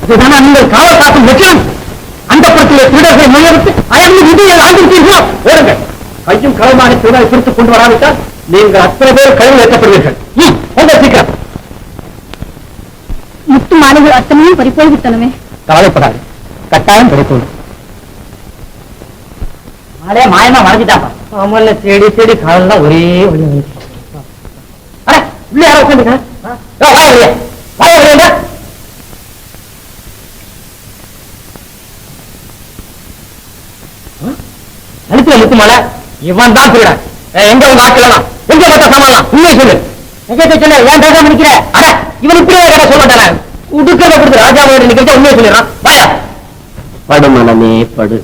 இதுதானா நீங்கள் காவல் காக்கும் லட்சணம்? அந்த படத்திலே திருடர்களை முயற்சி அயர்ந்து விதியில் ஆண்டிருக்கீர்களோ? ஓடுங்க. கையும் களமான திருடரை பிடித்துக் கொண்டு வராவிட்டால் நீங்கள் அத்தனை பேர் கழிவு ஏற்றப்படுவீர்கள். உங்கள் சீக்கிரம். முத்து மாலைகள் அத்தனையும் பறிப்போய்விட்டனவே. கவலைப்படாது, கட்டாயம் கிடைக்கும். மாலையா மாயமா மறைஞ்சிட்டாப்பா. ஆமல்ல, தேடி தேடி காலெல்லாம் ஒரே வழி வந்துச்சு. உள்ளே யாரோ உட்காந்துங்க. அனுப்பிய முத்து மாலை இவன் தான் திருட. எங்க உங்க ஆட்கள் எங்க மொத்த சமாளம் உண்மையை சொல்லு. சொல்ல ஏன் பேசாம நிக்கிற? அட இவன் இப்படியே கேட்ட சொல்ல மாட்டான. உடுக்கிறத கொடுத்து ராஜாவோட நிக்கிறத உண்மையை சொல்லிடுறான். வாயா படு மனமே படு.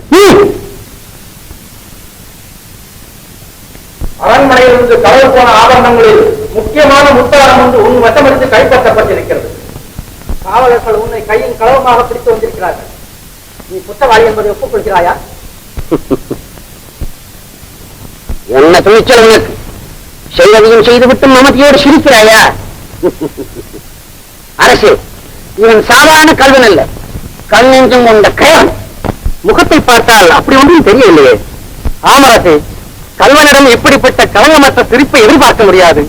அரண்மனையிலிருந்து கவல் போன ஆபரணங்களில் முக்கியமான முத்தாரம் ஒன்று உன் வசமடித்து கைப்பற்றப்பட்டிருக்கிறது. காவலர்கள் உன்னை கையின் களவமாக பிடித்து வந்திருக்கிறார்கள். நீ குற்றவாளி என்பதை ஒப்புக்கொள்கிறாயா? என்ன துணிச்சல் உனக்கு? செய்வதையும் செய்துவிட்டு மமதியோடு சிரிக்கிறாயா? அரசே, இவன் சாதாரண கல்வன் அல்ல, கண்ணெஞ்சும் கொண்ட கயவன். முகத்தை பார்த்தால் அப்படி ஒன்றும் தெரியலையே. ஆமரசே, கல்வனிடம் எப்படிப்பட்ட களங்கமற்ற சிரிப்பை எதிர்பார்க்க முடியாது.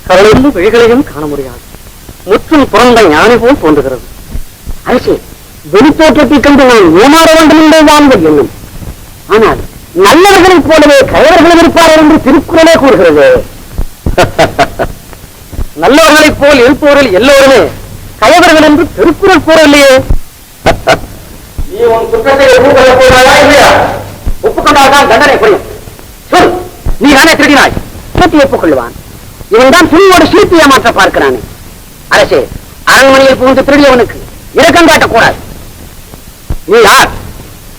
கவலையும் விழிகளையும் காண முடியாது. முற்றும் புறந்த ஞானி போல் தோன்றுகிறது. அரசே, வெளித்தோற்றத்தை கண்டு நான் ஏமாற வேண்டும் என்றே வாழ்வது எண்ணும். ஆனால் நல்லவர்களைப் போலவே கயவர்களும் இருப்பார்கள் என்று திருக்குறளே கூறுகிறது. நல்லவர்களைப் போல் இருப்பவர்கள் எல்லோருமே கயவர்கள் என்று திருக்குறள் கூறவில்லையே. நீ உன் குற்றத்தை ஒப்புக்கொள்ளப் போகிறாயா இல்லையா? ஒப்புக்கொண்டால்தான் தண்டனை புரியும். சொல், நீ தானே திருடினாய். சீட்டி ஒப்புக்கொள்வான். இவன் தான் துணியோடு சீட்டி ஏமாற்ற பார்க்கிறானே. அரசே, அரண்மனையில் புகுந்து திருடியவனுக்கு இரக்கம் காட்டக்கூடாது. நீ யார்?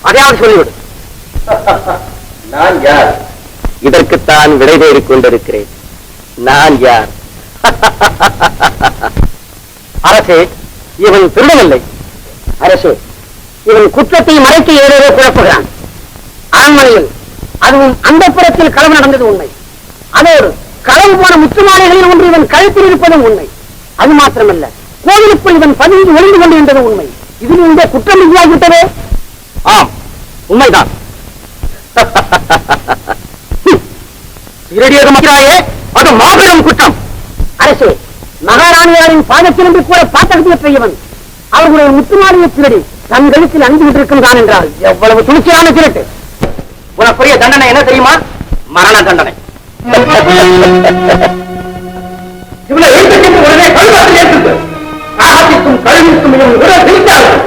அதையாவது சொல்லிவிடு. நான் யார்? இதற்குத்தான் விடை தேடிக் கொண்டிருக்கிறேன். நான் யார்? அரசே, இவன் திருடவில்லை. அரசே, இவன் குற்றத்தை மறைக்க ஏதோ குழப்புகிறான். அரண்மனையில் அதுவும் அந்த புறத்தில் களவு நடந்தது உண்மை. அதோடு களவு போன முத்துமாலைகளில் ஒன்று இவன் கழுத்தில் இருப்பதும் உண்மை. அது மாத்திரமல்ல, கோவிலுக்குள் இவன் பதிந்து ஒளிந்து கொண்டிருந்தது உண்மை. இதில் இந்த குற்றம் இல்லையாகிவிட்டதே. ஆம், உண்மைதான். இரடியது மக்கிறாயே, அது மாபெரும் குற்றம். அரசே, மகாராணியாரின் பாதத்திலிருந்து கூட பாத்தகத்தை இவன் அவர்களுடைய முத்துமாலையை திருடி தன் கழுத்தில் அணிந்து விட்டிருக்கின்றான் என்றால் எவ்வளவு துணிச்சலான திருட்டு. உனக்குரிய தண்டனை என்ன தெரியுமா? மரண தண்டனை. இவ்வளவு எழுத்து உடனே கழுவாக ஏற்று காகத்திற்கும் கழுவிற்கும் இவன் உடல் பிரித்தார்கள்.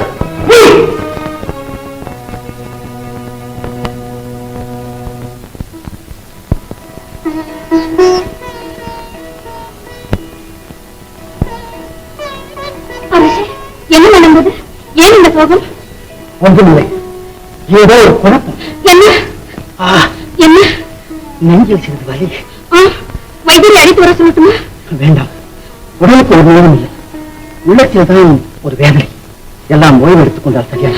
என்ன நடந்தது? ஏன் இந்த சோகம்? ஒன்றுமில்லை, ஏதோ ஒரு குழப்பம். என்ன என்ன? நெஞ்சில் சிறிது வலி. வைத்தியரை அழைத்து வர சொல்லட்டுமா? வேண்டாம், உடலுக்கு ஒரு நேரம் இல்லை, உள்ளத்தில் தான் ஒரு வேதனை. எல்லாம் ஓய்வு எடுத்துக் கொண்டால் சரியாக.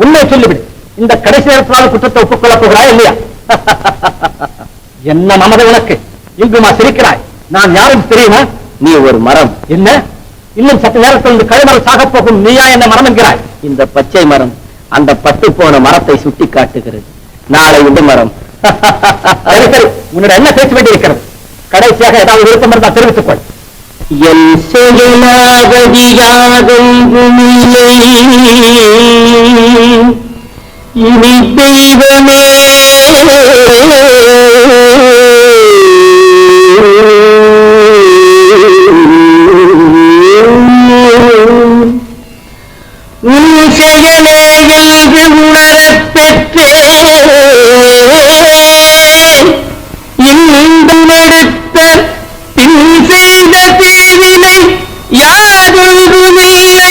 உண்மை சொல்லிவிடு. இந்த கடைசி நேரத்திலான குற்றத்தை ஒப்புக்கொள்ளப் போகிறாய் இல்லையா? என்ன மமதை உனக்கு? இங்குமா சிரிக்கிறாய்? நான் யாரும் தெரியுமா? நீ ஒரு மரம். என்ன, இன்னும் சற்று நேரத்தில் கழுமரம் சாகப் போகும் நீயா என்ன மரம் என்கிறாய்? இந்த பச்சை மரம் அந்த பட்டு போன மரத்தை சுட்டி காட்டுகிறது. நாளை இந்த மரம். சரி சரி, உன்னோட என்ன பேச்சு வேண்டி இருக்கிறது? கடைசியாக ஏதாவது விருப்பம் இருந்தால் தெரிவித்துக் கொள். என் செயலாகதியாகும் இனி தெய்வமே உணரப் பெற்றேன். இந்தடுத்த பின் செய்த தீவினை யாதொன்றுமில்லை.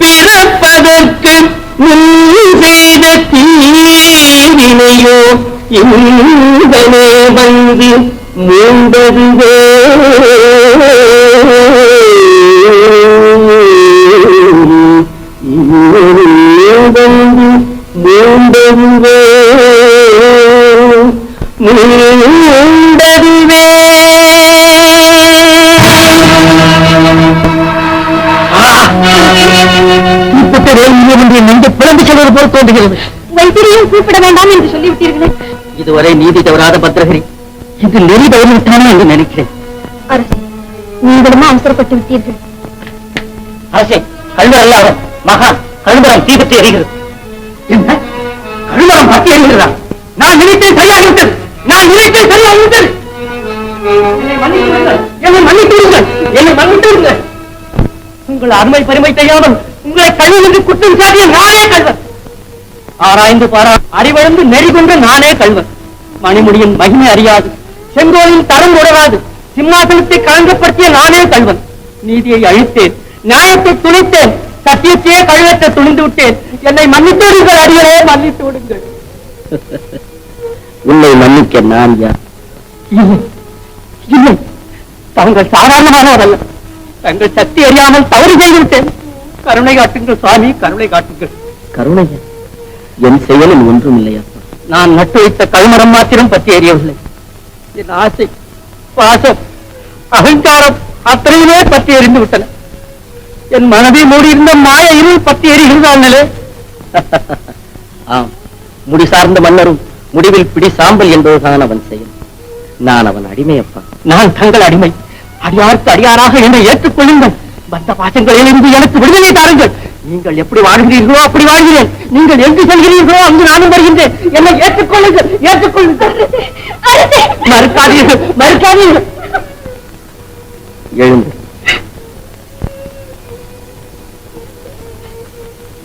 பிறப்பதற்கு முன் செய்த தீவினையோ இந்தனே வந்து மூண்டதுவே. மூண்டதுவே போல் தோன்றுகிறது. வைத்தியரையும் கூப்பிட வேண்டாம் என்று சொல்லிவிட்டீர்களே. இதுவரை நீதி தவறாத பத்ரகிரி இது நெறி தவறிவிட்டானோ என்று நினைக்கிறேன். அரசே, நீங்களும் அவசரப்பட்டு விட்டீர்கள். அரசே, கழுவர் அல்ல அவன், மகான். கழுவரம் தீபத்தை எறிகிறது. என்ன கழுவரம் பற்றி எறிகிறதா? நான் நினைத்தேன் சரியாகிவிட்டது. நான் நினைத்தேன் சரியாகிவிட்டது. என்னை மன்னித்து என்னை மன்னித்து என்னை மன்னித்து உங்கள் அருமை பெருமை தெரியாமல் உங்களை கழுவு என்று குற்றம் சாட்டிய நானே கழுவன். ஆராய்ந்து பாரா அறிவழந்து நெறி கொண்ட நானே கழுவன். மணிமுடியின் மகிமை அறியாது, செங்கோலின் தரம் உடராது, சிம்மாசனத்தை கலங்கப்படுத்திய நானே கழுவன். நீதியை அழித்தேன், நியாயத்தை துணித்தேன், சத்தியத்தையே கழுவத்தை துணிந்து விட்டேன். என்னை மன்னித்து விடுங்கள் அடிகளே, மன்னித்து விடுங்கள். உன்னை மன்னிக்க நான் யார்? இல்லை இல்லை, தாங்கள் சாதாரணமானவர் அல்ல. தங்கள் சக்தி அறியாமல் தவறு செய்துவிட்டேன். கருணை காட்டுங்கள் சுவாமி, கருணை காட்டுங்கள். கருணை என் செயலில் ஒன்றும் இல்லையா? நான் நட்டு வைத்த கல்மரம் மாத்திரம் பற்றி எறியவில்லை. என் ஆசை, பாசம், அகங்காரம் அத்தனையுமே பற்றி எறிந்து விட்டன. என் மனதை மூடியிருந்த மாய இருள் பற்றி எரிகிறதானே. ஆம், முடி சார்ந்த மன்னரும் முடிவில் பிடி சாம்பல் என்பதுதான் அவன் செயல். நான் அவன் அடிமை அப்பா. நான் தங்கள் அடிமை. அடியாருக்கு அடியாராக என்னை ஏற்றுக்கொள்ளுங்கள். பந்த பாசங்களிலிருந்து எனக்கு விடுதலை தாருங்கள். நீங்கள் எப்படி வாழ்கிறீர்களோ அப்படி வாழ்கிறேன். நீங்கள் எங்கு செல்கிறீர்களோ அங்கு நானும் வருகின்றேன். என்னை ஏற்றுக்கொள்ளுங்கள், ஏற்றுக்கொள்ளுங்கள். மறுக்காதீர்கள், மறுக்காதீர்கள். எழுந்து.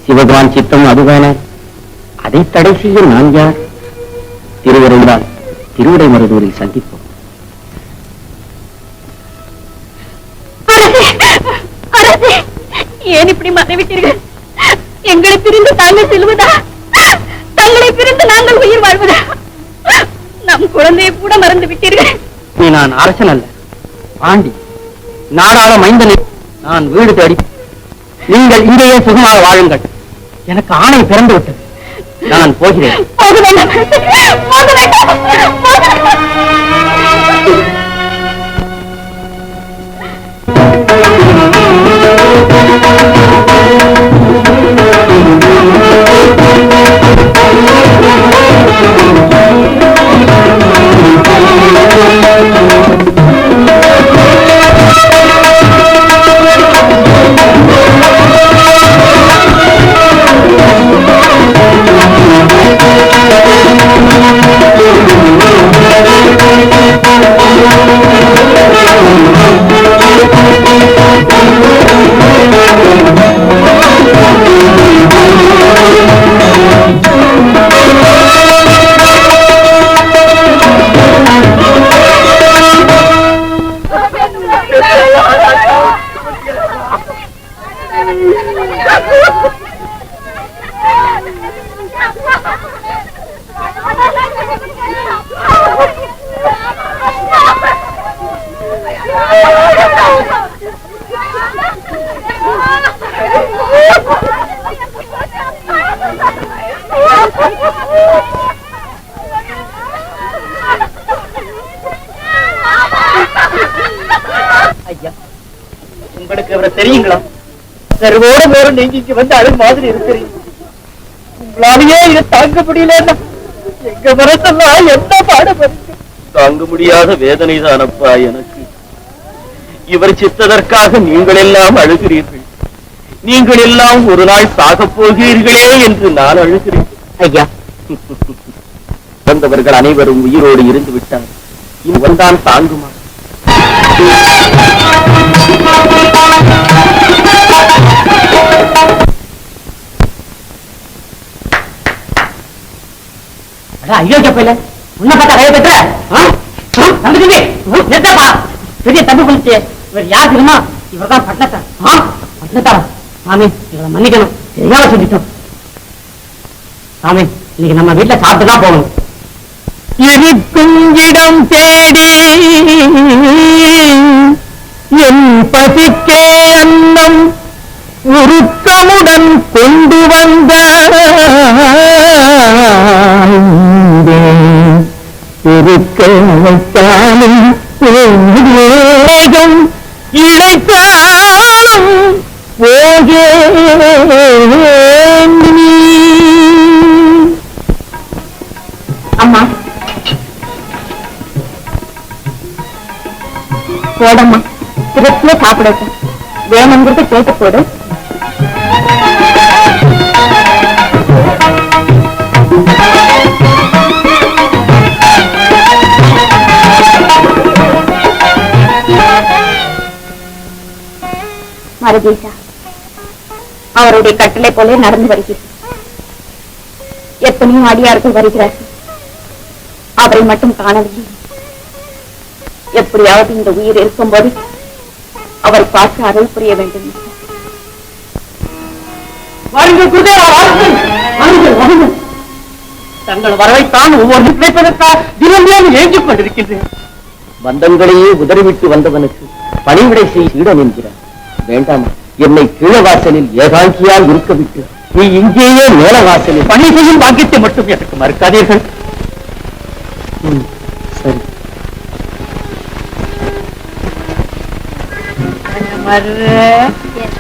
சிவகான் சித்தம் அதுதானே? அதை தடை செய்ய நான் யார்? திருவருளால் திருவிடை மருதூரில் சந்திப்போம். ஏன் இப்படி மறைவிட்டீர்கள்? எங்களை பிரிந்து தாங்கள் செல்வதா? தங்களை பிரிந்து நாங்கள் உயிர் வாழ்வதா? நம் குழந்தையை கூட மறந்து விட்டீர்கள். நீ நான் அரசன் அல்ல, பாண்டி, நாடாள மைந்தனை. நான் வீடு தேடி, நீங்கள் இங்கேயே சுகமாக வாழுங்கள். எனக்கு ஆணை பிறந்து விட்டது. நான் போகிறேன். போக வேண்டாம், போக வேண்டாம், போக வேண்டாம். ஐயா, உங்களுக்கு அவரை தெரியுங்களா? சர்வோட நேரம் நீங்க இங்க வந்து அழகு மாதிரி இருக்கிறீங்க. உங்களாலேயே இதை தாங்க முடியலன்னா எங்க மனசெல்லாம் என்ன பாடுபடுங்க. தாங்க முடியாத வேதனை தானப்பா எனக்கு. இவர் சித்ததற்காக நீங்கள் எல்லாம் அழுகிறீர்கள். நீங்கள் எல்லாம் ஒரு நாள் சாகப் போகிறீர்களே என்று நான் அழுகிறேன். ஐயா, வந்தவர்கள் அனைவரும் உயிரோடு இருந்து விட்டார். இனி வந்தான் தாங்குமா? ஐயோ செப்பல உன்ன பார்த்தா கைய பெற்ற பெரிய தப்பு பண்ணிச்சு. இவர் யார் தெரியுமா? இவர் தான் பட்டணத்தார். பட்டணத்தாரா? சாமி, இவரை மன்னிக்கணும், தெரியாம சொல்லிட்டோம். சாமி, இன்னைக்கு நம்ம வீட்டுல சாப்பிட்டு தான் போகணும். இருக்கும் இடம் தேடி என் பசிக்கே அன்னம் உருக்கமுடன் கொண்டு வந்த இருக்க வைத்தாலும் வேகம் இழைத்தாலும் போகே நீ போடம்மா, திருப்தியா சாப்பிடட்டும். வேணுங்கிறது கேட்டு போடு. மருதீசா அவருடைய கட்டளை போல நடந்து வருகிறது. எத்தனையோ அடியார்கள் வருகிறார்கள், அவரை மட்டும் காணவில்லை. எப்படியாவது இந்த உயிர் இருக்கும்போது அவர் பார்த்து அருள் புரிய வேண்டும். தங்கள் வரவைத்தான் ஒவ்வொரு கிடைப்பதற்காக தினமும் ஏங்கிக் கொண்டிருக்கின்றேன். பந்தங்களையே உதறிவிட்டு வந்தவனுக்கு பணிவிடை செய்ய என்கிறார். வேண்டாமா, என்னை கீழவாசலில் ஏகாங்கியால் இருக்க விட்டு நீ இங்கேயே மேலவாசலில் பணி செய்யும் பாக்கியத்தை மட்டும் எனக்கு மறுக்காதீர்கள். சரி.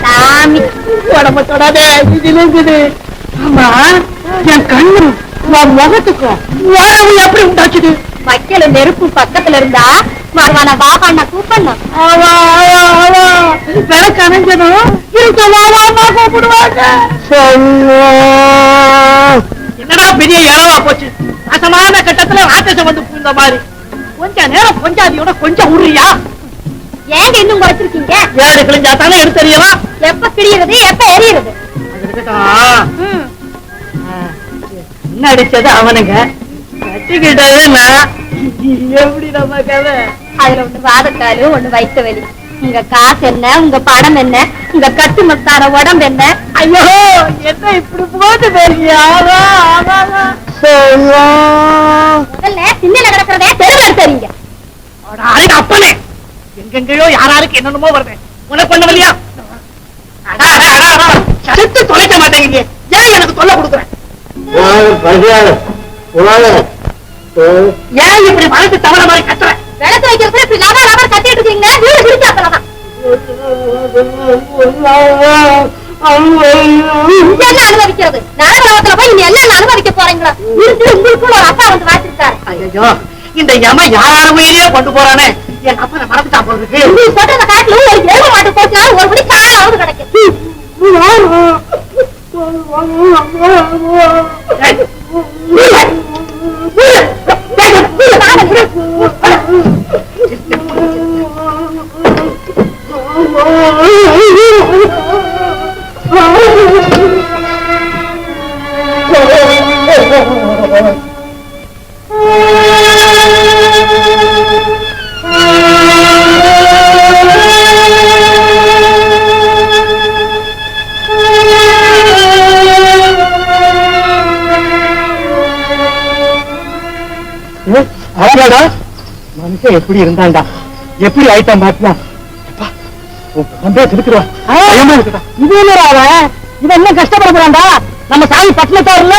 சாமி உடம்பு தொடாதே, ஆமா, என் கண்ணு முகத்துக்கும் எப்படி உண்டாச்சுது? வைக்கல நெருப்பு பக்கத்துல இருந்தா மறுவான வாகாண்ணா கூப்பிடணும். விளக்கு அணைஞ்சதும் கூப்பிடுவாங்க. என்னடா பெரிய இளவா போச்சு, அசமான கட்டத்துல ராட்சசம் வந்து பூந்த மாதிரி. கொஞ்ச நேரம் கொஞ்சாதியோட கொஞ்சம் உருளியா? ஏங்க இன்னும் குறைச்சிருக்கீங்க? ஏடு கிழிஞ்சா தானே எடுத்தறியலாம். எப்ப கிழியறது எப்ப எரியுறது? என்ன அடிச்சது அவனுங்க, கட்டிக்கிட்டது நான். எப்படி நம்ம கதை? அதுல ஒண்ணு வாதக்காலு, ஒண்ணு வயிற்று வலி. உங்க காசு என்ன, உங்க படம் என்ன, உங்க கட்டு மத்தார உடம்பு என்ன? ஐயோ, என்ன இப்படி போது பெரியா? முதல்ல சின்ன கிடக்கிறதே தெருவில் எடுத்தீங்க. அப்பனே, எங்கெங்கயோ யாராருக்கு என்னென்னமோ வருவேன், உனக்கு பண்ண வழியா? சத்து தொலைக்க மாட்டேங்க, ஏன் எனக்கு தொல்லை கொடுக்குறேன்? ஏன் இப்படி மனசு தவற மாதிரி கத்துற? விளக்கு வைக்கிறது இப்படி நபர் கட்டிட்டு இருக்கீங்க. வீடு பிடிச்சாக்கலாம் என்ன அனுபவிக்கிறது? நரகலோகத்துல போய் நீ எல்லாம் அனுபவிக்க போறீங்களா? இருந்து உங்களுக்குள்ள ஒரு அப்பா வந்து வாசிருக்காரு. ஐயோ, இந்த யம யார் உயிரையே கொண்டு போறானே, என் அப்பனை மறந்துட்டா போறதுக்கு. நீ சொல்றத காட்டுல ஒரு ஏழு மாட்டு போச்சுனா ஒரு படி காலாவது கிடைக்கும். மனுஷன் எப்படி இருந்தாண்டா, எப்படி ஆயிட்டான் பாத்தியா? இது என்ன கஷ்டப்படக்கூடாண்டா? நம்ம சாமி பட்டினத்தாருல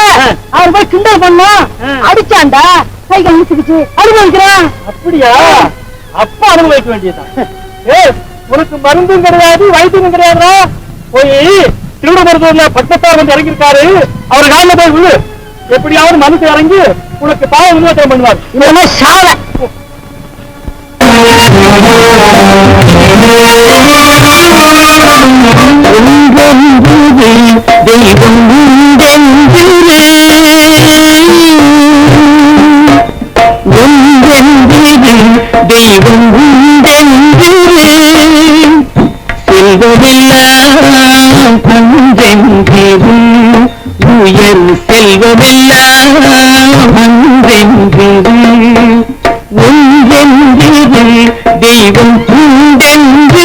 அவர் போய் கிண்டல் பண்ணோம், அடிச்சாண்டா, கைகள் முடிச்சுக்கிச்சு அனுபவிக்கிறான். அப்படியா? அப்ப அனுபவிக்க வேண்டியதான். உனக்கு மருந்தும் கிடையாது, வைத்தியம் கிடையாதுடா. போய் திருவனந்தபுரத்துல பட்டினத்தார் வந்து இறங்கியிருக்காரு, அவர் காலில் போய் விழு. எப்படியாவது மனசு இறங்கி உனக்கு பாவ விமோசனம் பண்ணுவார். இல்லைன்னா சாவ. தெய்வம் தெய்வம் செல்வமெல்லாம் பஞ்சென்றும் உயர் செல்வமெல்லாம் அன்றென்றும் ஒன்றென்று தெய்வம் உண்டென்று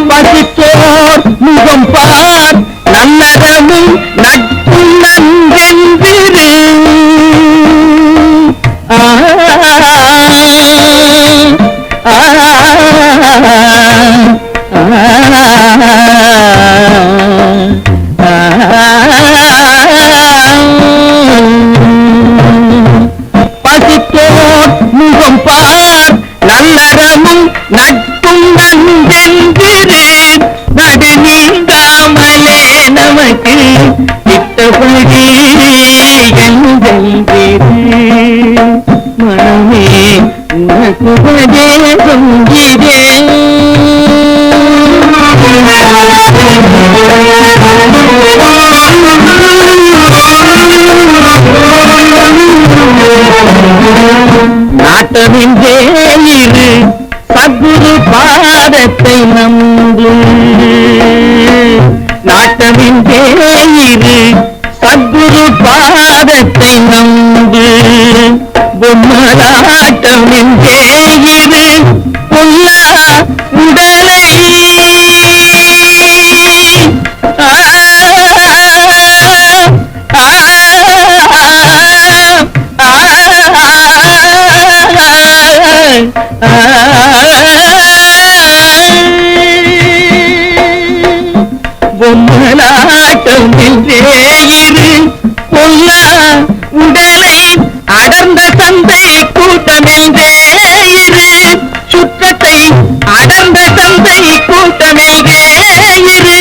பசித்தோர் முகம் பார் நல்லறமும் நட்பும் நன்றென்று பசித்தோர் முகம் பார் நல்லறமும் நட்பும் வந்தென்றிரு நடு நீங்காமலே நமக்கு இட்டபடி என்றென்றிரு மனமே உனக்கு உபதேசம் இதே நாட்டமின்றே இரு சத்குரு பாதத்தை நம்பு நாட்டமின்றே இரு சத்குரு பாதத்தை நம்பு பொம்மலாட்டமின்றே இரு பொல்லா உடலை பொம்மலாட்டம் என்றே இரு பொல்லா உடலை அடர்ந்த சந்தை கூட்டமென்றே இரு சுற்றத்தை அடர்ந்த சந்தை கூட்டமென்றே இரு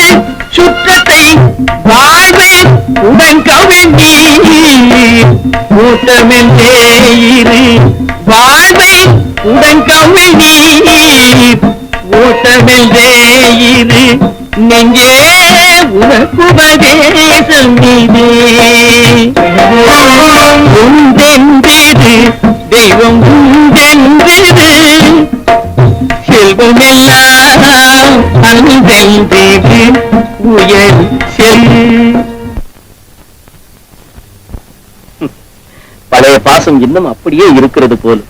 சுற்றத்தை வாழ்வை உடன் கவிழ்நீ கூட்டமென்றே இரு வாழ்வை உடன் கவிழ்நீ ஓட்டமென்றே இரு நெஞ்சே உனக்கு உபதேசம் இதே உண்டென்றிரு தெய்வம் உண்டென்றிரு செல்வமெல்லாம் அன்பென்றிரு உயர் செல் பழைய பாசம் இன்னும் அப்படியே இருக்கிறது போலும்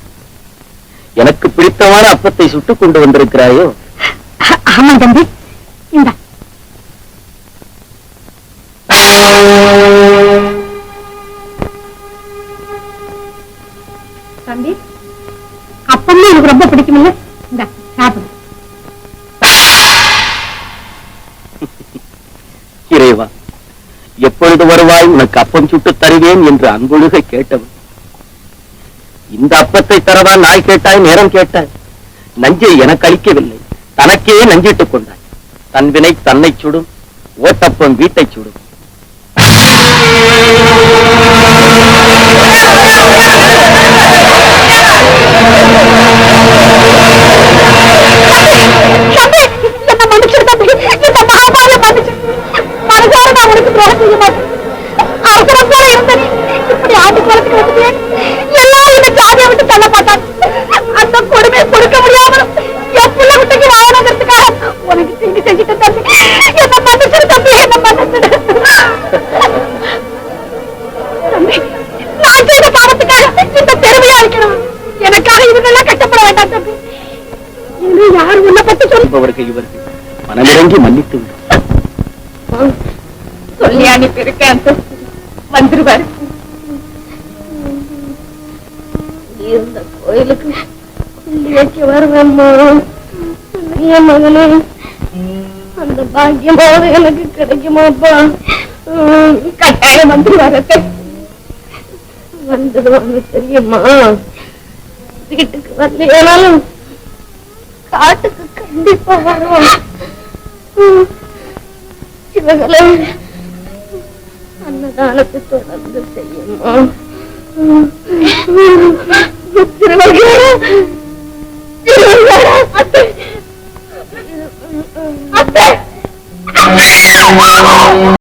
எனக்கு பிடித்தமான அப்பத்தை சுட்டுக் கொண்டு வந்திருக்கிறாயோ ஆமா தம்பி இந்த தம்பி அப்பமே எனக்கு ரொம்ப பிடிக்குமில்ல இந்த சாப்பிடு இறைவா எப்பொழுது வருவாய் உனக்கு அப்பம் சுட்டு தருவேன் என்று அன்பொழுக கேட்டவன் இந்த அப்பத்தை தரவா நாய் கேட்டாய் நேரம் கேட்டாய் நஞ்சை எனக்கு அளிக்கவில்லை தனக்கே நஞ்சிட்டுக் கொண்டாய் தன் வினை தன்னை சுடும் ஓட்டப்பம் வீட்டை சுடும் என்ன மன்னிச்சிரு தம்பி இந்த மகாபால மன்னிச்சு மனசார நான் உனக்கு துரோகம் செய்ய மாட்டேன் அவசரம் போல இருந்த நீ இப்படி ஆட்டு குளத்துக்கு வந்துட்டே எல்லாம் இந்த ஜாதியை விட்டு தள்ள மாட்டான் அந்த கொடுமையை கொடுக்க முடியாமலும் என் புள்ள விட்டுக்கு வாழணுங்கிறதுக்காக உனக்கு தீங்கு செஞ்சுட்டு தம்பி என்ன மன்னிச்சிரு தம்பி என்ன மன்னிச்சிரு தம்பி நான் செய்த பாவத்துக்காக இந்த பெருமையா இருக்கணும் எனக்காக இவங்கெல்லாம் கட்டப்பட வேண்டாம் தம்பி இது யார் உன்னை பத்தி சொல்பவர்கள் இவர்கள் மனமிறங்கி மன்னித்து விடும் சொல்லி அனுப்பியிருக்கேன் வந்துருவாரு இந்த கோயிலுக்கு சொல்லி வைக்க வருவேம்மா என் மகனே அந்த பாக்கியமாவது எனக்கு கிடைக்குமாப்பா கட்டாயம் வந்துருவாரு வந்துடுவாங்க தெரியுமா வீட்டுக்கு வரலையானாலும் காட்டுக்கு கண்டிப்பா வருவோம் இவங்களை அன்னதானத்தை தொடர்ந்து செய்யுமா அத்தை